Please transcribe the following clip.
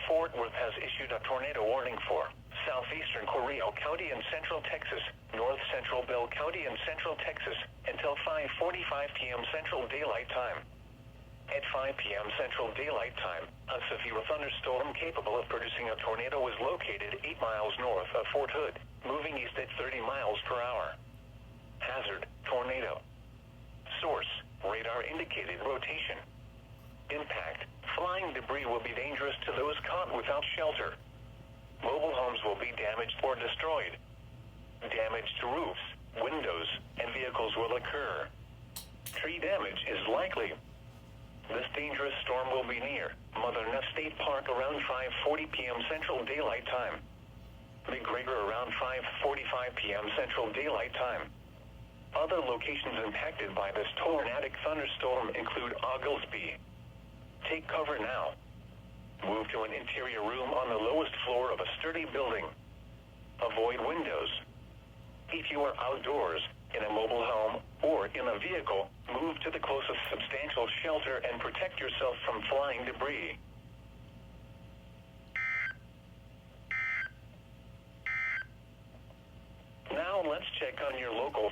Fort Worth has issued a tornado warning for southeastern Corio County and central Texas, north central Bell County and central Texas, until 5:45 p.m. Central Daylight Time. At 5 p.m. Central Daylight Time, a severe thunderstorm capable of producing a tornado was located 8 miles north of Fort Hood, moving east at 30 miles per hour. Hazard, tornado. Source, radar indicated rotation. Impact, flying debris will be dangerous to those caught without shelter. Mobile homes will be damaged or destroyed. Damage to roofs, windows, and vehicles will occur. Tree damage is likely. This dangerous storm will be near Mother Nutt State Park around 5:40 p.m. Central Daylight Time. Big River around 5:45 p.m. Central Daylight Time. Other locations impacted by this tornadic thunderstorm include Oglesby. Take cover now. Move to an interior room on the lowest floor of a sturdy building. Avoid windows. If you are outdoors, in a mobile home, or in a vehicle, move to the closest substantial shelter and protect yourself from flying debris. Now let's check on your local